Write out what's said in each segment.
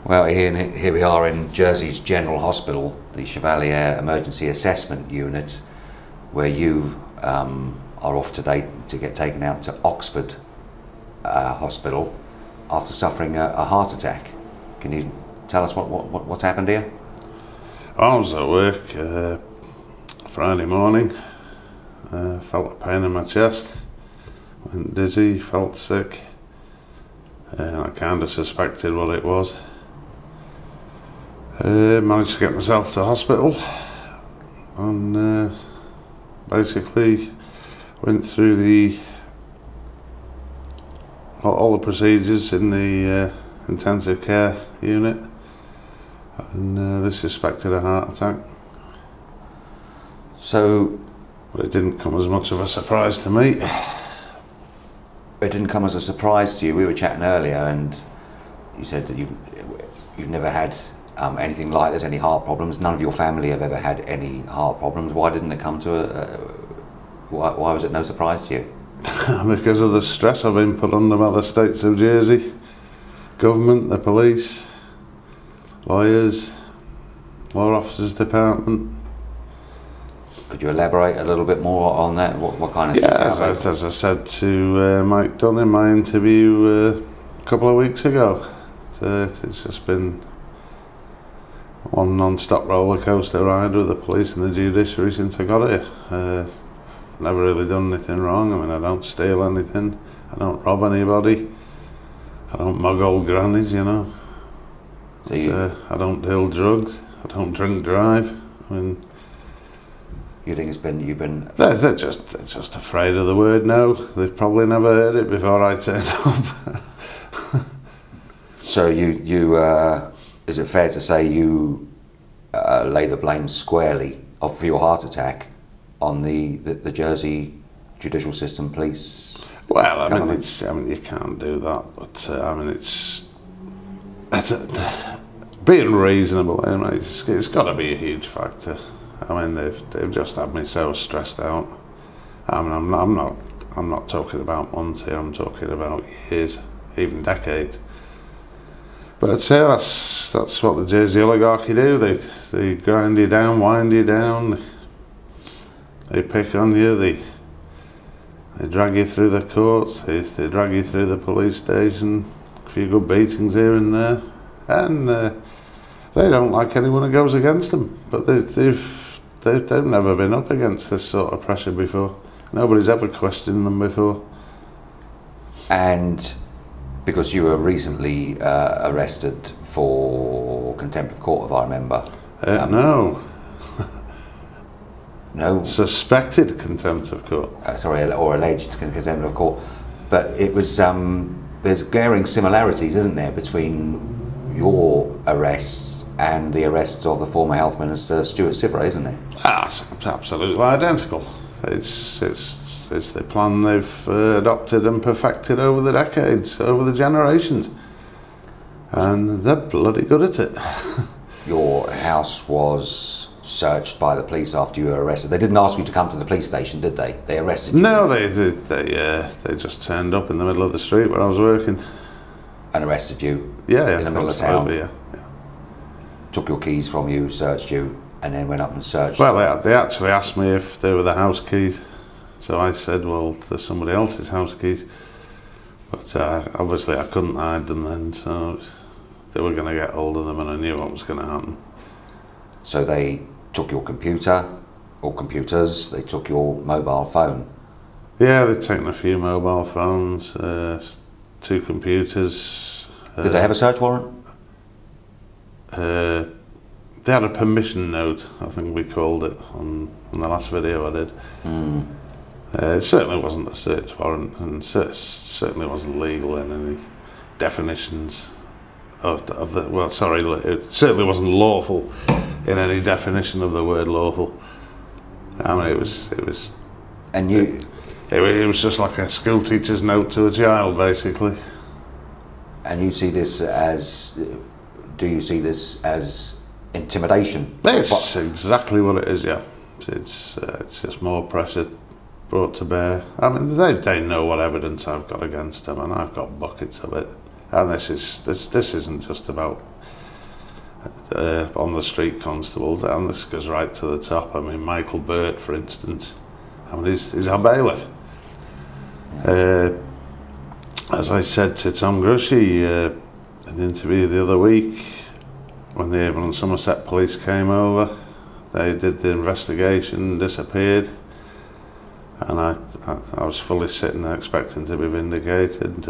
Well, here we are in Jersey's General Hospital, the Chevalier Emergency Assessment Unit, where you are off today to get taken out to Oxford Hospital after suffering a heart attack. Can you tell us what's happened here? I was at work Friday morning, felt a pain in my chest, went dizzy, felt sick, and I kind of suspected what it was. Managed to get myself to hospital and basically went through all the procedures in the intensive care unit, and they suspected a heart attack. So, but it didn't come as much of a surprise to me. It didn't come as a surprise to you. We were chatting earlier, and you said that you've never had anything like this, any heart problems. None of your family have ever had any heart problems. Why didn't it come to why was it no surprise to you? Because of the stress I've been put under by the states of Jersey, government, the police, lawyers, law officers department. Could you elaborate a little bit more on that? What kind of stress? Yeah, as I said to Mike Dunn in my interview a couple of weeks ago, it's just been one non-stop roller coaster ride with the police and the judiciary since I got here. Never really done anything wrong. I mean, I don't steal anything, I don't rob anybody, I don't mug old grannies, you know. So I don't deal drugs, I don't drink drive. I mean, you think you've been? They're just afraid of the word no. They've probably never heard it before I turned up. So is it fair to say you lay the blame squarely for your heart attack on the Jersey judicial system, police? Well, I mean, you can't do that, but I mean, it's being reasonable. I mean, it's got to be a huge factor. I mean, they've just had me so stressed out. I mean, I'm not talking about months here. I'm talking about years, even decades. But I'd say that's what the Jersey oligarchy do. They grind you down, wind you down. They pick on you. They drag you through the courts. They drag you through the police station. A few good beatings here and there, and they don't like anyone who goes against them. But they've never been up against this sort of pressure before. Nobody's ever questioned them before. And because you were recently arrested for contempt of court, if I remember. No. No. Suspected contempt of court. Sorry, or alleged contempt of court. But it was there's glaring similarities, isn't there, between your arrests and the arrest of the former Health Minister Stuart Sivray, isn't there? It's absolutely identical. It's the plan they've adopted and perfected over the decades, over the generations, and they're bloody good at it. Your house was searched by the police after you were arrested. They didn't ask you to come to the police station, did they? They arrested you? No, they just turned up in the middle of the street where I was working. And arrested you? Yeah, in the middle of town? Yeah. Took your keys from you, searched you, and then went up and searched? Well, they actually asked me if they were the house keys. So I said, well, there's somebody else's house keys. But obviously I couldn't hide them then, so they were going to get hold of them, and I knew what was going to happen. So they took your computer, or computers, they took your mobile phone? Yeah, they'd taken a few mobile phones, 2 computers. Did they have a search warrant? They had a permission note, I think we called it, on the last video I did. Mm. It certainly wasn't a search warrant, and certainly wasn't legal in any definitions of the. Well, sorry, it certainly wasn't lawful in any definition of the word lawful. I mean, it was. And you. It was just like a school teacher's note to a child, basically. And you see this as? Do you see this as intimidation? That's exactly what it is. Yeah, it's just more pressure brought to bear. I mean, they know what evidence I've got against them, and I've got buckets of it. And this isn't just about on the street constables, and this goes right to the top. I mean, Michael Burt, for instance, I mean, he's our bailiff. As I said to Tom Grushy in the interview the other week, when the Avon and Somerset police came over, they did the investigation, disappeared, and I was fully sitting there expecting to be vindicated.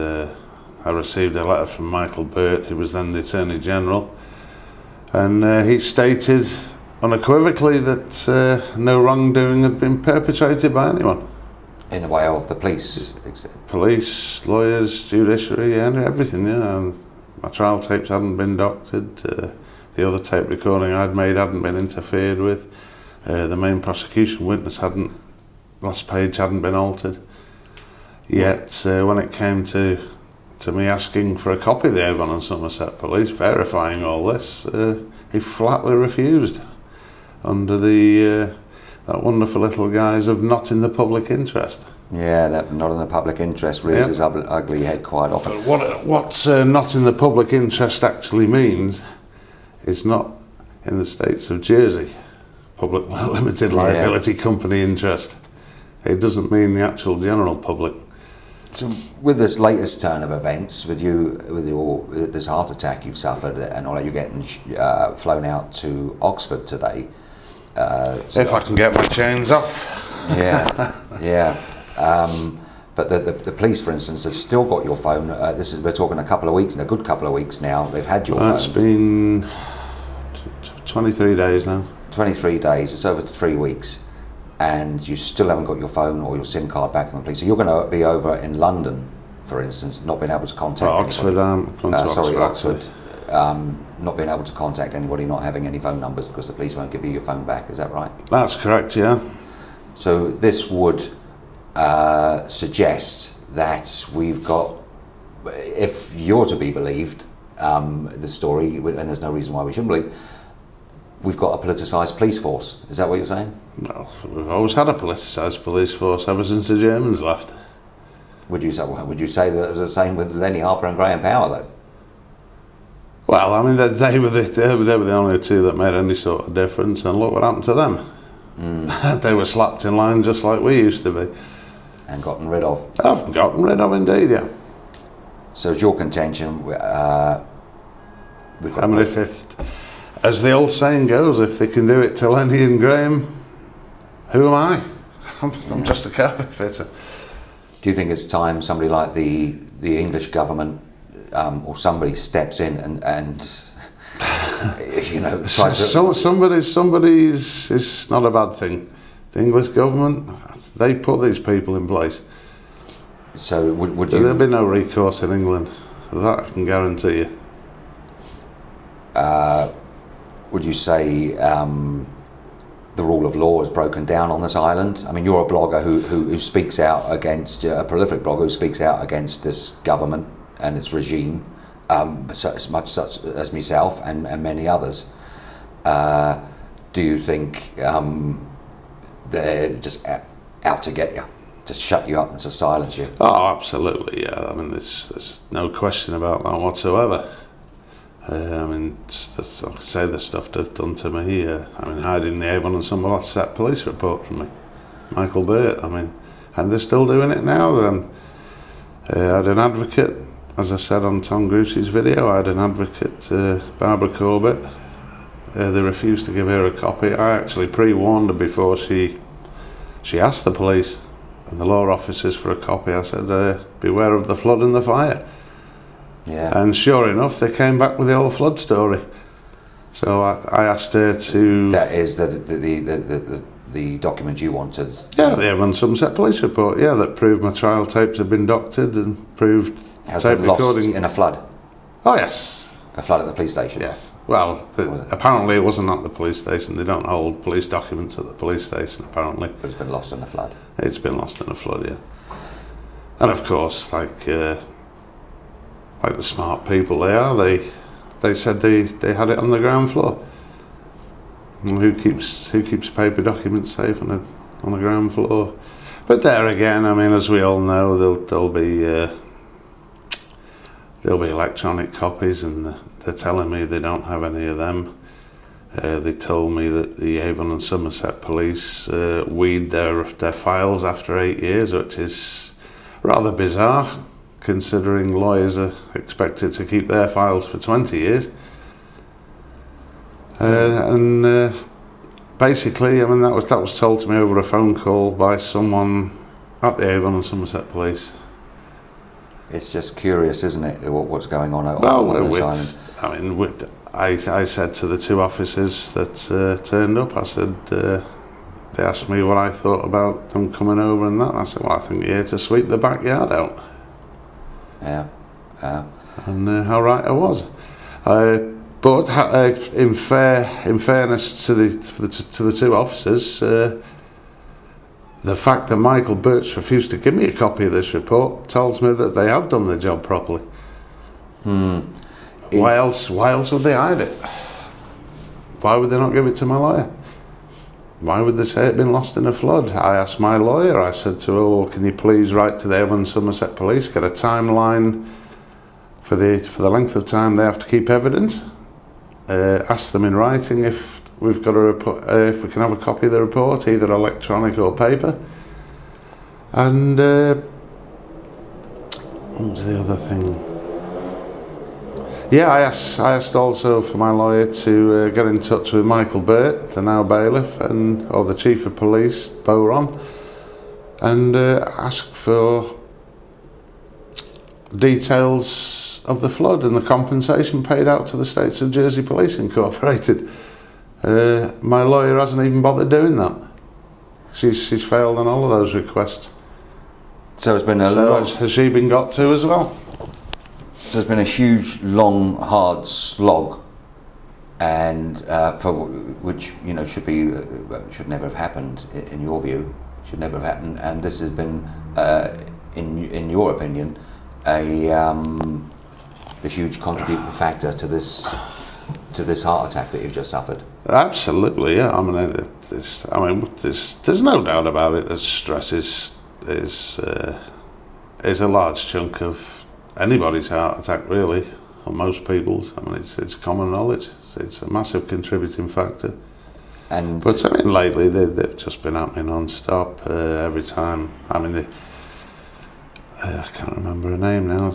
I received a letter from Michael Burt, who was then the Attorney General, and he stated unequivocally that no wrongdoing had been perpetrated by anyone. In the way of the police? Police, lawyers, judiciary, and everything, yeah. And my trial tapes hadn't been doctored, the other tape recording I'd made hadn't been interfered with, the main prosecution witness last page hadn't been altered. Yet when it came to me asking for a copy of the Avon and Somerset police verifying all this, he flatly refused under that wonderful little guise of not in the public interest. Yeah, that not in the public interest rears its ugly head quite often. What not in the public interest actually means is not in the states of Jersey, public limited liability company interest. It doesn't mean the actual general public. So with this latest turn of events, with this heart attack you've suffered and all that, you're getting flown out to Oxford today. If I can get my chains off. Yeah, yeah. But the police, for instance, have still got your phone. We're talking a good couple of weeks now. They've had your phone. It's been 23 days now. 23 days. It's over 3 weeks. And you still haven't got your phone or your SIM card back from the police. So you're going to be over in London, for instance, not being able to contact Oxford, Oxford. Not being able to contact anybody, not having any phone numbers because the police won't give you your phone back. Is that right? That's correct, yeah. So this would suggest that we've got, if you're to be believed, the story, and there's no reason why we shouldn't believe, we've got a politicised police force. Is that what you're saying? Well, we've always had a politicised police force ever since the Germans left. Would you say that it was the same with Lenny Harper and Graham Power, though? Well, I mean, they were the only two that made any sort of difference, and look what happened to them. They were slapped in line just like we used to be. And gotten rid of. I've gotten rid of, indeed, yeah. So it's your contention, I mean, if as the old saying goes, if they can do it to Lenny and Graham, who am I? I'm just a carpet fitter. Do you think it's time somebody like the English government or somebody steps in and you know, tries to... Somebody's is not a bad thing. The English government, they put these people in place. So would you... There'll be no recourse in England. That I can guarantee you. Would you say the rule of law is broken down on this island? I mean, you're a blogger who speaks out against, a prolific blogger who speaks out against this government and its regime, as much such as myself and many others. Do you think they're just out to get you, to shut you up and to silence you? Oh, absolutely, yeah. I mean, there's no question about that whatsoever. I mean, say the stuff they've done to me. I mean, hiding the Avon and Somerset police report from me, Michael Burt. I mean, and they're still doing it now. Then I had an advocate, as I said on Tom Grushy's video. I had an advocate, Barbara Corbett. They refused to give her a copy. I actually pre-warned her before she asked the police and the law officers for a copy. I said, beware of the flood and the fire. Yeah. And sure enough, they came back with the whole flood story. So I asked her to... That is the document you wanted? Yeah, the Avon Somerset police report, yeah, that proved my trial tapes had been doctored and proved has tape been lost recording... in a flood? Oh, yes. A flood at the police station? Yes. Well, apparently it wasn't at the police station. They don't hold police documents at the police station, apparently. But it's been lost in a flood? It's been lost in a flood, yeah. And of course, like the smart people they are, they said they had it on the ground floor. And who keeps paper documents safe on the ground floor? But there again, I mean, as we all know, there'll be electronic copies, and they're telling me they don't have any of them. They told me that the Avon and Somerset police weed their files after 8 years, which is rather bizarre, considering lawyers are expected to keep their files for 20 years. Basically, I mean, that was told to me over a phone call by someone at the Avon and Somerset police. It's just curious, isn't it, what's going on on this island? I mean, I said to the two officers that turned up, I said, they asked me what I thought about them coming over and that, and I said, well, I think you're here to sweep the backyard out. Yeah. And how right I was. But in fairness to the two officers, the fact that Michael Birch refused to give me a copy of this report tells me that they have done the job properly. Why else would they hide it? Why would they not give it to my lawyer? Why would they say it had been lost in a flood? I asked my lawyer, I said to her, well, can you please write to the Avon and Somerset police, get a timeline for the length of time they have to keep evidence? Ask them in writing if we've got a report, if we can have a copy of the report, either electronic or paper. And what was the other thing? Yeah, I asked also for my lawyer to get in touch with Michael Burt, the now bailiff, or the chief of police, Boron, and ask for details of the flood and the compensation paid out to the States of Jersey Police Incorporated. My lawyer hasn't even bothered doing that. She's failed on all of those requests. So it's been has she been got to as well? So there's been a huge, long, hard slog, and for which should never have happened in your view. Should never have happened, and this has been, in your opinion, the huge contributing factor to this heart attack that you've just suffered. Absolutely, yeah. I mean, there's no doubt about it that stress is a large chunk of anybody's heart attack, really, or most people's. I mean, it's common knowledge. It's a massive contributing factor. But I mean, lately they've just been happening non-stop. Every time. I mean, I can't remember her name now.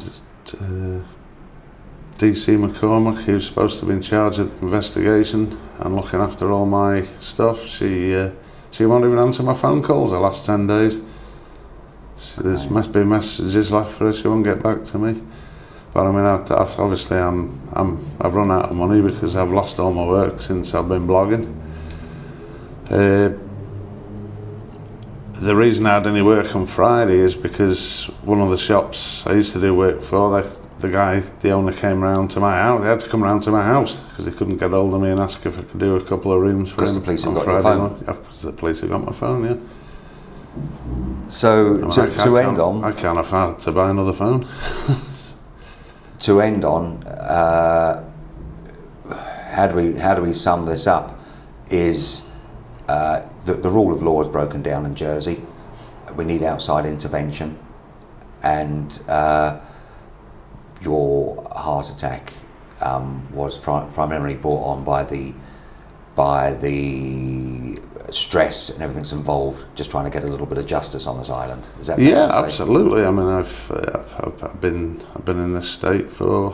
DC McCormack, who's supposed to be in charge of the investigation and looking after all my stuff. She won't even answer my phone calls the last 10 days. There's must be messages left for her. She won't get back to me. But I mean, obviously, I've run out of money because I've lost all my work since I've been blogging. The reason I had any work on Friday is because one of the shops I used to do work for, the owner came round to my house. They had to come round to my house because they couldn't get hold of me and ask if I could do a couple of rooms for him. Because the police have got Friday your phone. Yeah, because the police have got my phone, yeah. So to end on, I can't afford to buy another phone. To end on, how do we sum this up? Is the rule of law is broken down in Jersey. We need outside intervention, and your heart attack was primarily brought on by the stress and everything that's involved, just trying to get a little bit of justice on this island. Is that fair to say? Absolutely. I mean, I've been in this state for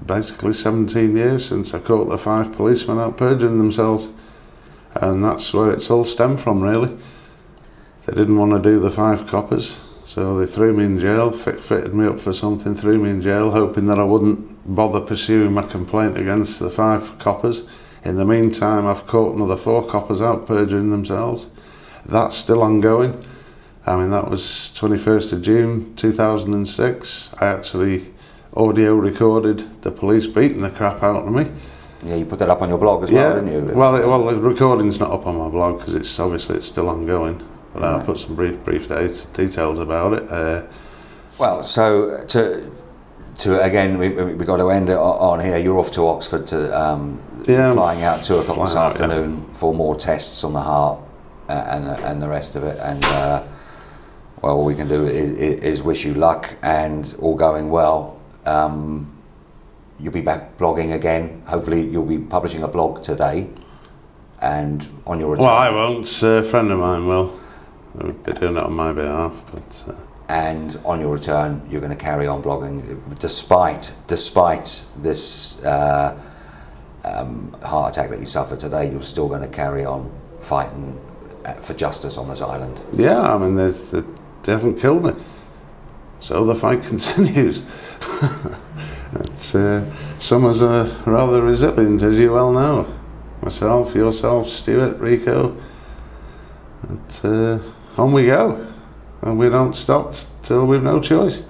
basically 17 years since I caught the 5 policemen out perjuring themselves, and that's where it's all stemmed from, really. They didn't want to do the 5 coppers, so they threw me in jail, fitted me up for something, threw me in jail, hoping that I wouldn't bother pursuing my complaint against the 5 coppers. In the meantime, I've caught another 4 coppers out perjuring themselves. That's still ongoing. I mean, that was 21st of June 2006. I actually audio recorded the police beating the crap out of me. Yeah, you put that up on your blog as well, didn't you? Well, the recording's not up on my blog because it's still ongoing. But right. I put some brief details about it. Well, so to again, we've got to end it on here. You're off to Oxford to flying out 2 o'clock this afternoon for more tests on the heart and the rest of it. And well, all we can do is wish you luck and all going well. you'll be back blogging again. Hopefully you'll be publishing a blog today, and on your return. Well, I won't. A friend of mine will. I'll be doing it on my behalf, but. And on your return, you're going to carry on blogging, despite this heart attack that you suffered today. You're still going to carry on fighting for justice on this island. Yeah, I mean, they haven't killed me, so the fight continues. Summer's rather resilient, as you well know. Myself, yourself, Stuart, Rico. On we go. And we don't stop till we've no choice.